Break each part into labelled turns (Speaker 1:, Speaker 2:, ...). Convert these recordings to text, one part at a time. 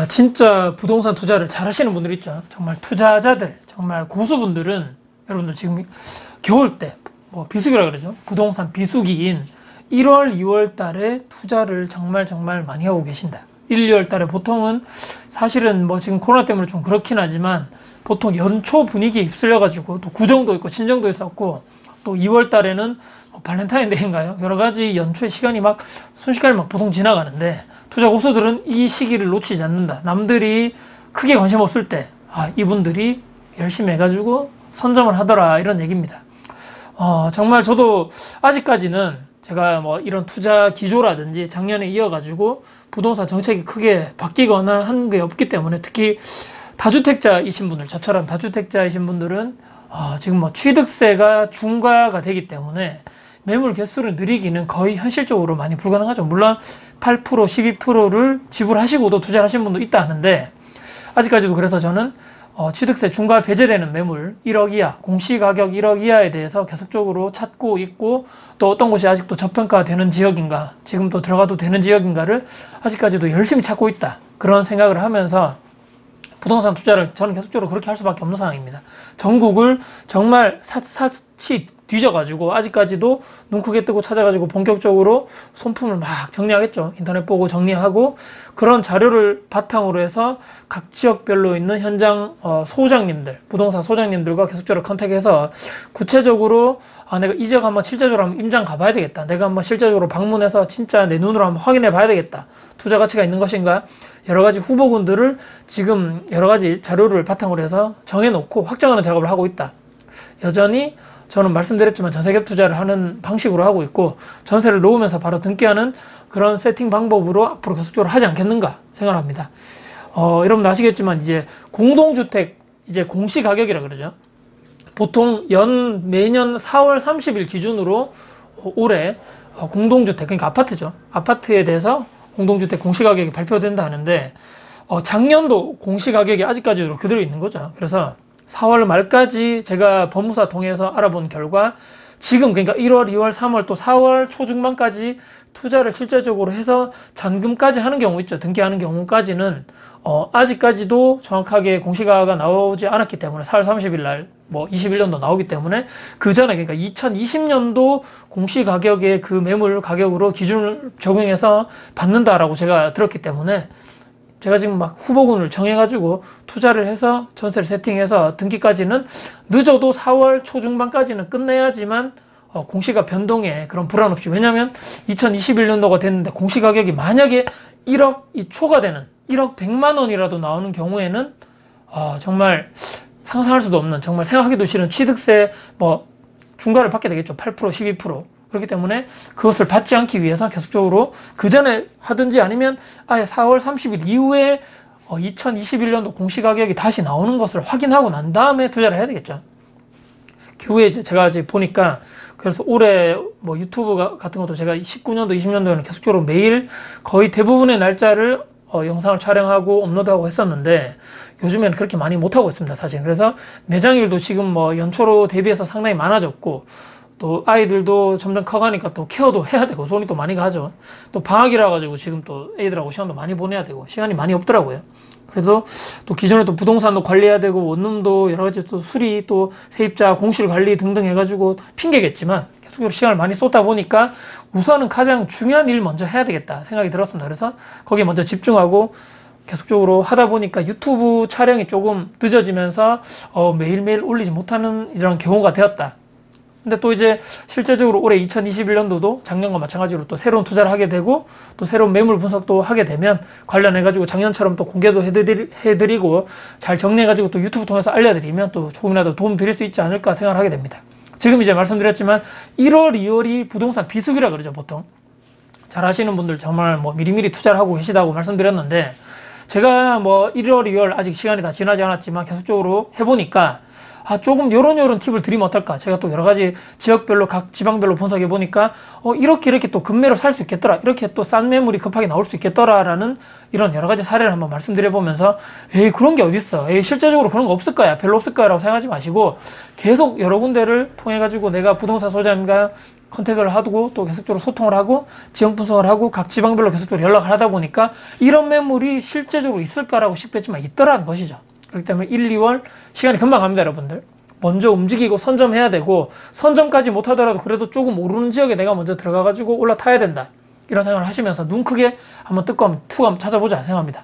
Speaker 1: 진짜 부동산 투자를 잘 하시는 분들 있죠. 정말 투자자들, 정말 고수분들은 여러분들 지금 겨울 때, 뭐 비수기라 그러죠. 부동산 비수기인 1월, 2월 달에 투자를 정말 많이 하고 계신다. 1, 2월 달에 보통은 사실은 뭐 지금 코로나 때문에 좀 그렇긴 하지만 보통 연초 분위기에 휩쓸려가지고 또 구정도 있고 친정도 있었고 또 2월 달에는 발렌타인데이인가요? 여러 가지 연초의 시간이 막 순식간에 막 보통 지나가는데 투자 고수들은 이 시기를 놓치지 않는다. 남들이 크게 관심 없을 때, 이분들이 열심히 해가지고 선점을 하더라. 이런 얘기입니다. 정말 저도 아직까지는 제가 뭐 이런 투자 기조라든지 작년에 이어가지고 부동산 정책이 크게 바뀌거나 한 게 없기 때문에 특히 다주택자이신 분들, 저처럼 다주택자이신 분들은 지금 뭐 취득세가 중과가 되기 때문에 매물 개수를 늘리기는 거의 현실적으로 많이 불가능하죠. 물론 8%, 12%를 지불하시고도 투자를 하신 분도 있다 하는데 아직까지도 그래서 저는 취득세 중과 배제되는 매물 1억 이하, 공시가격 1억 이하에 대해서 계속적으로 찾고 있고 또 어떤 곳이 아직도 저평가되는 지역인가, 지금 또 들어가도 되는 지역인가를 아직까지도 열심히 찾고 있다. 그런 생각을 하면서 부동산 투자를 저는 계속적으로 그렇게 할 수밖에 없는 상황입니다. 전국을 정말 샅샅이 뒤져가지고 아직까지도 눈 크게 뜨고 찾아가지고 본격적으로 손품을 막 정리하겠죠. 인터넷 보고 정리하고 그런 자료를 바탕으로 해서 각 지역별로 있는 현장 소장님들, 부동산 소장님들과 계속적으로 컨택해서 구체적으로 내가 이 지역 한번 실제적으로 한번 임장 가봐야 되겠다. 내가 한번 실제적으로 방문해서 진짜 내 눈으로 한번 확인해 봐야 되겠다. 투자 가치가 있는 것인가? 여러 가지 후보군들을 지금 여러 가지 자료를 바탕으로 해서 정해놓고 확정하는 작업을 하고 있다. 여전히 저는 말씀드렸지만 전세갭 투자를 하는 방식으로 하고 있고 전세를 놓으면서 바로 등기하는 그런 세팅 방법으로 앞으로 계속적으로 하지 않겠는가 생각합니다. 여러분 아시겠지만 이제 공동주택 이제 공시가격이라 그러죠. 보통 매년 4월 30일 기준으로 올해 공동주택, 그러니까 아파트죠. 아파트에 대해서 공동주택 공시가격이 발표된다 하는데 작년도 공시가격이 아직까지도 그대로 있는 거죠. 그래서 4월 말까지 제가 법무사 통해서 알아본 결과 지금 그러니까 1월, 2월, 3월 또 4월 초중반까지 투자를 실제적으로 해서 잔금까지 하는 경우 있죠. 등기하는 경우까지는 아직까지도 정확하게 공시가가 나오지 않았기 때문에 4월 30일 날 뭐 21년도 나오기 때문에 그 전에 그러니까 2020년도 공시가격의 그 매물 가격으로 기준을 적용해서 받는다라고 제가 들었기 때문에 제가 지금 막 후보군을 정해가지고 투자를 해서 전세를 세팅해서 등기까지는 늦어도 4월 초중반까지는 끝내야지만 공시가 변동에 그런 불안 없이, 왜냐하면 2021년도가 됐는데 공시가격이 만약에 1억 초가 되는 1억 100만 원이라도 나오는 경우에는 정말 상상할 수도 없는, 정말 생각하기도 싫은 취득세 뭐 중과를 받게 되겠죠. 8%, 12%. 그렇기 때문에 그것을 받지 않기 위해서 계속적으로 그 전에 하든지 아니면 아예 4월 30일 이후에 2021년도 공시가격이 다시 나오는 것을 확인하고 난 다음에 투자를 해야 되겠죠. 그 후에 이제 제가 아직 보니까 그래서 올해 뭐 유튜브 같은 것도 제가 19년도, 20년도에는 계속적으로 매일 거의 대부분의 날짜를 영상을 촬영하고 업로드하고 했었는데 요즘에는 그렇게 많이 못하고 있습니다, 사실. 그래서 매장일도 지금 뭐 연초로 대비해서 상당히 많아졌고 또 아이들도 점점 커가니까 또 케어도 해야 되고 손이 또 많이 가죠. 또 방학이라 가지고 지금 또 애들하고 시간도 많이 보내야 되고 시간이 많이 없더라고요. 그래서 또 기존에 또 부동산도 관리해야 되고 원룸도 여러 가지 또 수리 또 세입자 공실 관리 등등 해가지고 핑계겠지만 계속적으로 시간을 많이 쏟다 보니까 우선은 가장 중요한 일 먼저 해야 되겠다 생각이 들었습니다. 그래서 거기에 먼저 집중하고 계속적으로 하다 보니까 유튜브 촬영이 조금 늦어지면서 매일매일 올리지 못하는 이런 경우가 되었다. 근데 또 이제 실제적으로 올해 2021년도도 작년과 마찬가지로 또 새로운 투자를 하게 되고 또 새로운 매물 분석도 하게 되면 관련해가지고 작년처럼 또 공개도 해드리고 잘 정리해가지고 또 유튜브 통해서 알려드리면 또 조금이라도 도움 드릴 수 있지 않을까 생각을 하게 됩니다. 지금 이제 말씀드렸지만 1월, 2월이 부동산 비수기라 그러죠, 보통. 잘 하시는 분들 정말 뭐 미리미리 투자를 하고 계시다고 말씀드렸는데 제가 뭐 1월, 2월 아직 시간이 다 지나지 않았지만 계속적으로 해보니까 조금 요런 팁을 드리면 어떨까? 제가 또 여러 가지 지역별로 각 지방별로 분석해 보니까 이렇게 또 급매로 살 수 있겠더라. 이렇게 또 싼 매물이 급하게 나올 수 있겠더라라는 이런 여러 가지 사례를 한번 말씀드려 보면서 그런 게 어딨어. 실제적으로 그런 거 없을 거야. 별로 없을 거야라고 생각하지 마시고 계속 여러 군데를 통해 가지고 내가 부동산 소장님과 컨택을 하고 또 계속적으로 소통을 하고 지역 분석을 하고 각 지방별로 계속적으로 연락을 하다 보니까 이런 매물이 실제적으로 있을까라고 싶겠지만 있더라는 것이죠. 그렇기 때문에 1, 2월 시간이 금방 갑니다, 여러분들. 먼저 움직이고 선점해야 되고, 선점까지 못하더라도 그래도 조금 오르는 지역에 내가 먼저 들어가가지고 올라타야 된다. 이런 생각을 하시면서 눈 크게 한번 뜯고 한번 툭 한번 찾아보자 생각합니다.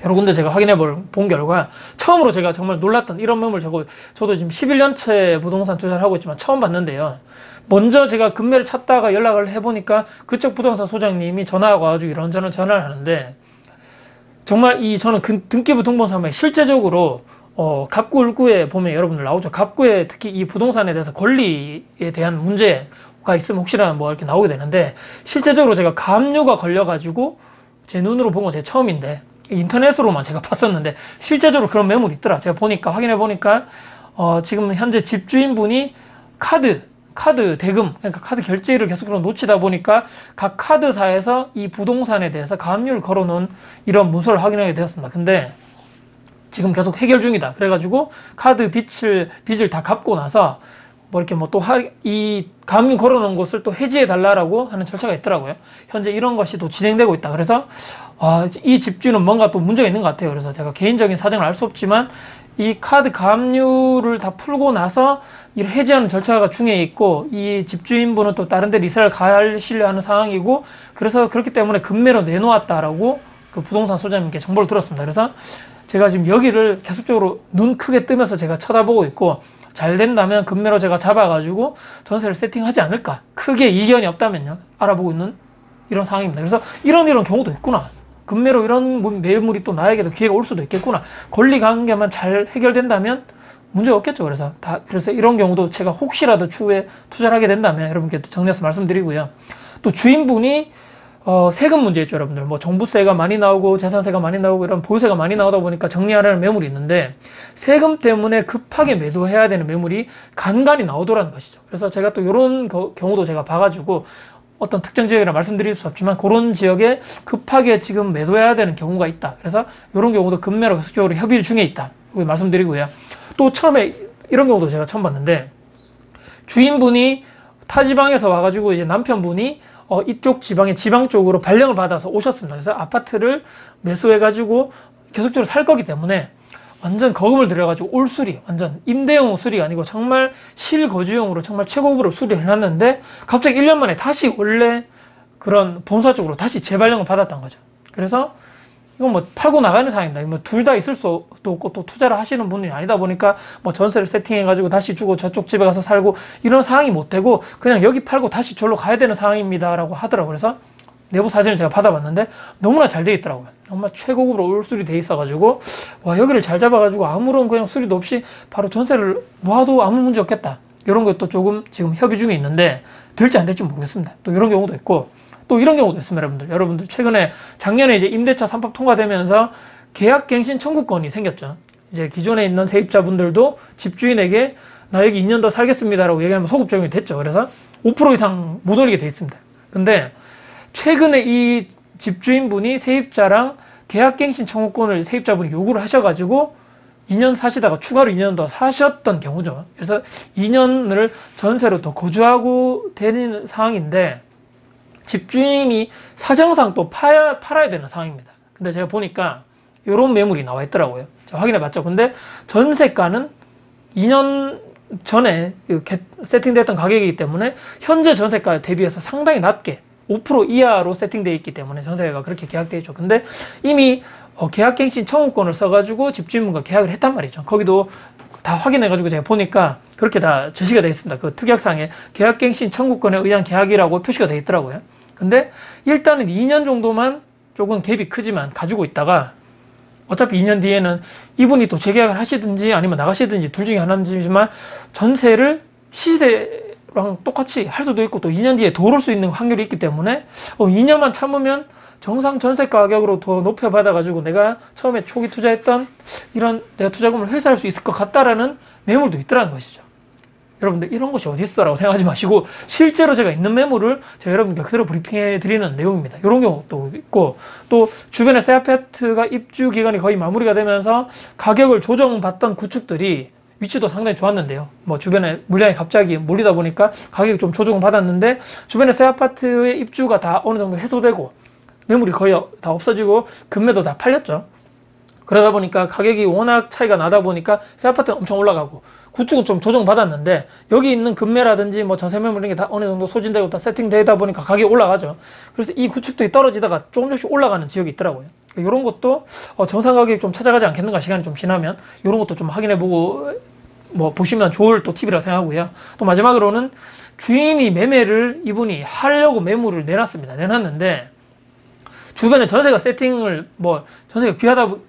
Speaker 1: 여러 군데 제가 확인해 본 결과 처음으로 제가 정말 놀랐던 이런 매물 저도 지금 11년째 부동산 투자를 하고 있지만 처음 봤는데요. 먼저 제가 급매를 찾다가 연락을 해보니까 그쪽 부동산 소장님이 전화가 와가지고 이런저런 전화를 하는데 정말 저는 등기부 등본상에 실제적으로 갑구을구에 보면 여러분들 나오죠. 갑구에 특히 이 부동산에 대해서 권리에 대한 문제가 있으면 혹시나 뭐 이렇게 나오게 되는데 실제적으로 제가 가압류가 걸려가지고 제 눈으로 본 건 제 처음인데 인터넷으로만 제가 봤었는데 실제적으로 그런 매물이 있더라. 제가 확인해 보니까 지금 현재 집주인분이 카드 대금, 그러니까 카드 결제를 계속적으로 놓치다 보니까 각 카드사에서 이 부동산에 대해서 가압류를 걸어놓은 이런 문서를 확인하게 되었습니다. 근데 지금 계속 해결 중이다. 그래가지고 카드 빚을 다 갚고 나서 이렇게 이 가압류 걸어놓은 것을 또 해지해달라고 하는 절차가 있더라고요. 현재 이런 것이 또 진행되고 있다. 그래서 이 집주인은 뭔가 또 문제가 있는 것 같아요. 그래서 제가 개인적인 사정을 알 수 없지만 이 카드 가압류를 다 풀고 나서 이를 해지하는 절차가 중에 있고 이 집주인분은 또 다른 데 이사를 가시려 하는 상황이고 그래서 그렇기 때문에 급매로 내놓았다라고 그 부동산 소장님께 정보를 들었습니다. 그래서 제가 지금 여기를 계속적으로 눈 크게 뜨면서 제가 쳐다보고 있고 잘 된다면 급매로 제가 잡아가지고 전세를 세팅하지 않을까, 크게 이견이 없다면요, 알아보고 있는 이런 상황입니다. 그래서 이런 경우도 있구나, 급매로 이런 매물이 또 나에게도 기회가 올 수도 있겠구나, 권리관계만 잘 해결된다면 문제가 없겠죠. 그래서 이런 경우도 제가 혹시라도 추후에 투자를 하게 된다면 여러분께 정리해서 말씀드리고요. 또 주인분이 세금 문제 있죠, 여러분들. 종부세가 많이 나오고 재산세가 많이 나오고 이런 보유세가 많이 나오다 보니까 정리하려는 매물이 있는데 세금 때문에 급하게 매도해야 되는 매물이 간간히 나오더라는 것이죠. 그래서 제가 또 이런 경우도 제가 봐가지고 어떤 특정 지역이라 말씀드릴 수 없지만 그런 지역에 급하게 지금 매도해야 되는 경우가 있다. 그래서 이런 경우도 급매로 계속적으로 협의 중에 있다. 이거 말씀드리고요. 또 처음에 이런 경우도 제가 처음 봤는데 주인분이 타 지방에서 와가지고 이제 남편분이 이쪽 지방 쪽으로 발령을 받아서 오셨습니다. 그래서 아파트를 매수해가지고 계속적으로 살 거기 때문에 완전 거금을 들여가지고 올수리, 완전 임대용 수리가 아니고 정말 실거주용으로 정말 최고급으로 수리를 해놨는데 갑자기 1년 만에 다시 원래 그런 본사 쪽으로 다시 재발령을 받았던 거죠. 그래서 이건 팔고 나가는 상황입니다. 둘 다 있을 수도 없고 또 투자를 하시는 분이 아니다 보니까 전세를 세팅해가지고 다시 주고 저쪽 집에 가서 살고 이런 상황이 못 되고 그냥 여기 팔고 다시 저로 가야 되는 상황입니다라고 하더라고요. 그래서 내부 사진을 제가 받아봤는데 너무나 잘 돼 있더라고요. 정말 최고급으로 올수리 돼 있어가지고 여기를 잘 잡아가지고 아무런 그냥 수리도 없이 바로 전세를 놔도 아무 문제 없겠다. 이런 것도 조금 지금 협의 중에 있는데 될지 안 될지 모르겠습니다. 또 이런 경우도 있고 또 이런 경우도 있습니다, 여러분들. 최근에 작년에 이제 임대차 3법 통과되면서 계약갱신 청구권이 생겼죠. 이제 기존에 있는 세입자분들도 집주인에게 나 여기 2년 더 살겠습니다라고 얘기하면 소급 적용이 됐죠. 그래서 5% 이상 못 올리게 돼 있습니다. 근데 최근에 이 집주인분이 세입자랑 계약갱신 청구권을 세입자분이 요구를 하셔가지고 2년 사시다가 추가로 2년 더 사셨던 경우죠. 그래서 2년을 전세로 더 거주하고 되는 상황인데 집주인이 사정상 또 팔아야 되는 상황입니다. 근데 제가 보니까 이런 매물이 나와 있더라고요. 제가 확인해 봤죠. 근데 전세가는 2년 전에 세팅됐던 가격이기 때문에 현재 전세가 대비해서 상당히 낮게 5% 이하로 세팅되어 있기 때문에 전세가 그렇게 계약되어 있죠. 근데 이미 계약갱신 청구권을 써가지고 집주인분과 계약을 했단 말이죠. 거기도 다 확인해가지고 제가 보니까 그렇게 다 제시가 되어 있습니다. 그 특약상에 계약갱신 청구권에 의한 계약이라고 표시가 되어 있더라고요. 근데 일단은 2년 정도만 조금 갭이 크지만 가지고 있다가 어차피 2년 뒤에는 이분이 또 재계약을 하시든지 아니면 나가시든지 둘 중에 하나지만 전세를 시세로 2년도랑 똑같이 할 수도 있고 또 2년 뒤에 더 오를 수 있는 확률이 있기 때문에 2년만 참으면 정상 전세 가격으로 더 높여받아가지고 내가 처음에 초기 투자했던 이런 내가 투자금을 회수할 수 있을 것 같다라는 매물도 있더라는 것이죠. 여러분들 이런 것이 어디 있어라고 생각하지 마시고 실제로 제가 있는 매물을 제가 여러분께 그대로 브리핑해 드리는 내용입니다. 이런 경우도 있고 또 주변에 새 아파트가 입주 기간이 거의 마무리가 되면서 가격을 조정받던 구축들이 위치도 상당히 좋았는데요. 뭐 주변에 물량이 갑자기 몰리다 보니까 가격이 좀 조정을 받았는데 주변에 새 아파트의 입주가 다 어느 정도 해소되고 매물이 거의 다 없어지고 금매도 다 팔렸죠. 그러다 보니까 가격이 워낙 차이가 나다 보니까 새 아파트는 엄청 올라가고 구축은 좀 조정받았는데 여기 있는 금매라든지 뭐 전세 매물 이런 게 다 어느 정도 소진되고 다 세팅되다 보니까 가격이 올라가죠. 그래서 이 구축들이 떨어지다가 조금씩 올라가는 지역이 있더라고요. 이런 것도 정상 가격이 좀 찾아가지 않겠는가, 시간이 좀 지나면 이런 것도 좀 확인해보고 뭐 보시면 좋을 또 팁이라 생각하고요. 또 마지막으로는 주인이 매매를 이분이 하려고 매물을 내놨습니다. 내놨는데 주변에 전세가 세팅을 뭐 전세가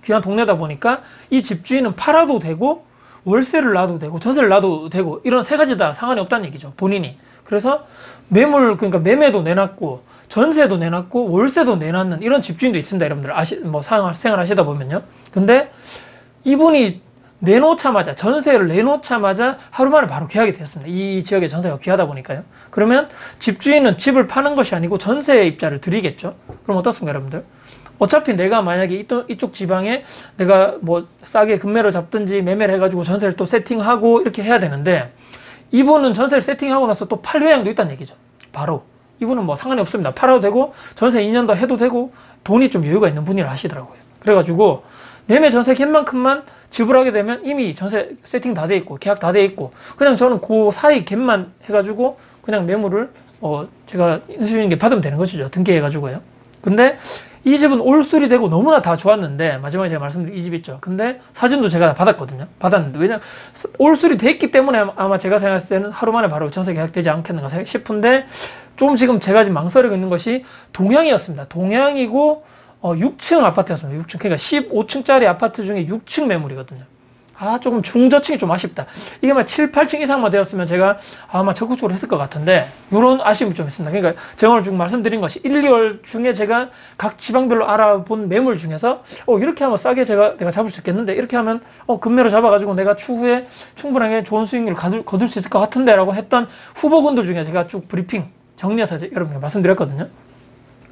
Speaker 1: 귀한 동네다 보니까 이 집주인은 팔아도 되고 월세를 놔도 되고 전세를 놔도 되고 이런 세 가지 다 상관이 없다는 얘기죠, 본인이. 그래서 매물, 그러니까 매매도 내놨고 전세도 내놨고 월세도 내놨는 이런 집주인도 있습니다. 여러분들 생활하시다 보면요. 근데 이분이 내놓자마자, 전세를 내놓자마자 하루 만에 바로 계약이 됐습니다. 이 지역의 전세가 귀하다 보니까요. 그러면 집주인은 집을 파는 것이 아니고 전세 입자를 드리겠죠. 그럼 어떻습니까, 여러분들? 어차피 내가 만약에 이쪽 지방에 내가 뭐 싸게 금매를 잡든지 매매를 해가지고 전세를 또 세팅하고 이렇게 해야 되는데 이분은 전세를 세팅하고 나서 또 팔 의향도 있다는 얘기죠. 바로. 이분은 뭐 상관이 없습니다. 팔아도 되고 전세 2년 더 해도 되고 돈이 좀 여유가 있는 분이라 하시더라고요. 그래가지고 매매 전세 갭만큼만 지불하게 되면 이미 전세 세팅 다 돼 있고 계약 다 돼 있고 그냥 저는 그 사이 갭만 해가지고 그냥 매물을 제가 인수인계 받으면 되는 것이죠. 등기해가지고요. 근데 이 집은 올수리 되고 너무나 다 좋았는데 마지막에 제가 말씀드린 이 집 있죠. 근데 사진도 제가 다 받았거든요. 받았는데 왜냐면 올수리 됐기 때문에 아마 제가 생각했을 때는 하루 만에 바로 전세 계약되지 않겠는가 싶은데 좀 지금 제가 지금 망설이고 있는 것이 동향이었습니다. 동향이고 6층 아파트였습니다. 6층. 그러니까 15층짜리 아파트 중에 6층 매물이거든요. 조금 중저층이 좀 아쉽다. 이게 막 7, 8층 이상만 되었으면 제가 아마 적극적으로 했을 것 같은데 이런 아쉬움이 좀 있습니다. 그러니까 제가 오늘 지금 말씀드린 것이 1, 2월 중에 제가 각 지방별로 알아본 매물 중에서 이렇게 하면 싸게 내가 잡을 수 있겠는데 이렇게 하면 금매로 잡아가지고 내가 추후에 충분하게 좋은 수익률을 거둘 수 있을 것 같은데 라고 했던 후보군들 중에 제가 쭉 브리핑 정리해서 여러분께 말씀드렸거든요.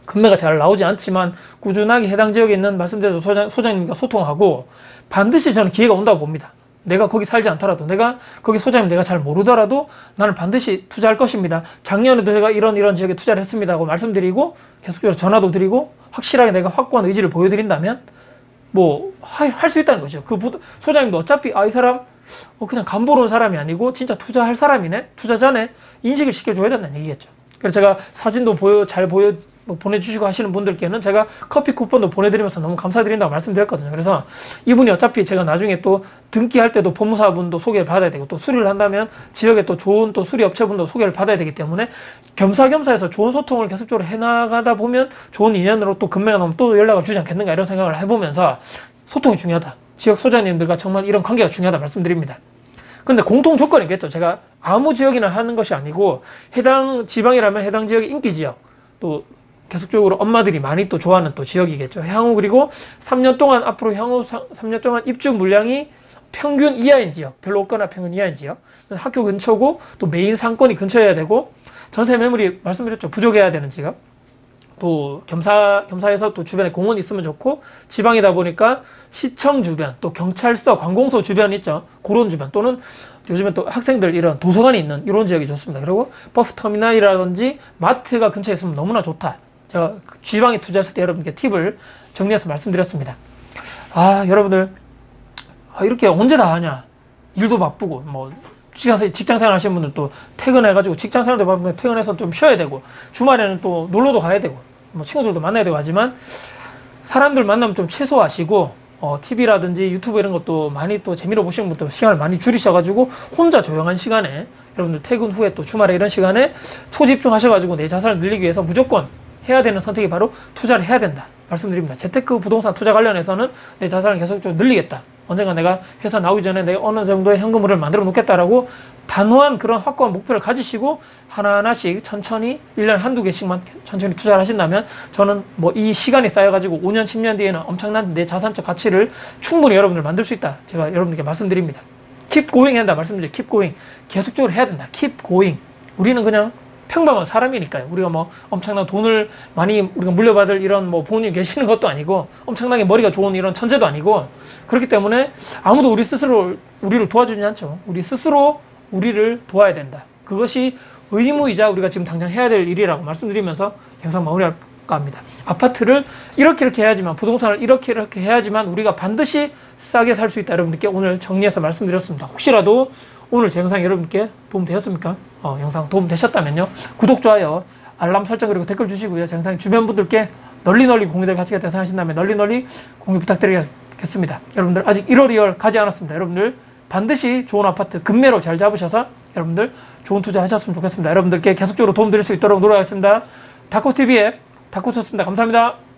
Speaker 1: 금매가 잘 나오지 않지만 꾸준하게 해당 지역에 있는 말씀드린 소장님과 소통하고 반드시 저는 기회가 온다고 봅니다. 내가 거기 살지 않더라도 내가 거기 소장님 내가 잘 모르더라도 나는 반드시 투자할 것입니다. 작년에도 제가 이런 지역에 투자를 했습니다 하고 말씀드리고 계속적으로 전화도 드리고 확실하게 내가 확고한 의지를 보여드린다면 뭐 할 수 있다는 거죠. 그 소장님도 어차피 이 사람 그냥 간 보러 온 사람이 아니고 진짜 투자할 사람이네, 투자자네 인식을 시켜줘야 된다는 얘기겠죠. 그래서 제가 사진도 잘 보내주시고 하시는 분들께는 제가 커피 쿠폰도 보내드리면서 너무 감사드린다고 말씀드렸거든요. 그래서 이분이 어차피 제가 나중에 또 등기할 때도 법무사분도 소개를 받아야 되고 또 수리를 한다면 지역에 또 좋은 또 수리업체분도 소개를 받아야 되기 때문에 겸사겸사 해서 좋은 소통을 계속적으로 해나가다 보면 좋은 인연으로 또 금매가 나오면 또 연락을 주지 않겠는가 이런 생각을 해보면서 소통이 중요하다. 지역 소장님들과 정말 이런 관계가 중요하다 말씀드립니다. 근데 공통 조건이 있겠죠. 제가 아무 지역이나 하는 것이 아니고 해당 지방이라면 해당 지역의 인기 지역 또 계속적으로 엄마들이 많이 또 좋아하는 또 지역이겠죠. 향후 그리고 3년 동안 앞으로 향후 3년 동안 입주 물량이 평균 이하인 지역, 별로 없거나 평균 이하인 지역, 학교 근처고 또 메인 상권이 근처여야 되고 전세 매물이 말씀드렸죠. 부족해야 되는 지역. 또 겸사해서 또 주변에 공원이 있으면 좋고 지방이다 보니까 시청 주변 또 경찰서 관공서 주변 있죠. 그런 주변 또는 요즘에 또 학생들 이런 도서관이 있는 이런 지역이 좋습니다. 그리고 버스터미널이라든지 마트가 근처에 있으면 너무나 좋다. 제가 지방에 투자했을 때 여러분께 팁을 정리해서 말씀드렸습니다. 여러분들 이렇게 언제 다 하냐. 일도 바쁘고 뭐 직장생활 하시는 분들 또 퇴근해가지고 직장생활도 바쁘면 퇴근해서 좀 쉬어야 되고 주말에는 또 놀러도 가야 되고 뭐 친구들도 만나야 되고 하지만 사람들 만나면 좀 최소화하시고 TV라든지 유튜브 이런 것도 많이 또 재미로 보시는 분도 시간을 많이 줄이셔가지고 혼자 조용한 시간에 여러분들 퇴근 후에 또 주말에 이런 시간에 초집중 하셔가지고 내 자산을 늘리기 위해서 무조건 해야 되는 선택이 바로 투자를 해야 된다 말씀드립니다. 재테크 부동산 투자 관련해서는 내 자산을 계속 좀 늘리겠다. 언젠가 내가 회사 나오기 전에 내가 어느 정도의 현금을 만들어 놓겠다라고 단호한 그런 확고한 목표를 가지시고 하나하나씩 천천히 1년에 한두 개씩만 천천히 투자를 하신다면 저는 뭐 이 시간이 쌓여가지고 5년, 10년 뒤에는 엄청난 내 자산적 가치를 충분히 여러분들 만들 수 있다. 제가 여러분들께 말씀드립니다. keep going 한다 말씀드리죠. keep going. 계속적으로 해야 된다. keep going. 우리는 그냥 평범한 사람이니까요. 우리가 뭐 엄청난 돈을 많이 우리가 물려받을 이런 뭐 부모님 계시는 것도 아니고 엄청나게 머리가 좋은 이런 천재도 아니고 그렇기 때문에 아무도 우리 스스로 우리를 도와주지 않죠. 우리 스스로 우리를 도와야 된다. 그것이 의무이자 우리가 지금 당장 해야 될 일이라고 말씀드리면서 영상 마무리할까 합니다. 아파트를 이렇게 해야지만 부동산을 이렇게 해야지만 우리가 반드시 싸게 살 수 있다. 여러분들께 오늘 정리해서 말씀드렸습니다. 혹시라도 오늘 제 영상이 여러분께 도움 되셨습니까? 영상 도움 되셨다면요. 구독, 좋아요, 알람 설정 그리고 댓글 주시고요. 제 영상이 주변 분들께 널리 공유될 가치가 있다고 생각하신다면 널리 공유 부탁드리겠습니다. 여러분들 아직 1월 2월 가지 않았습니다. 여러분들 반드시 좋은 아파트 급매로 잘 잡으셔서 여러분들 좋은 투자 하셨으면 좋겠습니다. 여러분들께 계속적으로 도움 드릴 수 있도록 노력하겠습니다. 다코TV의 다코였습니다. 감사합니다.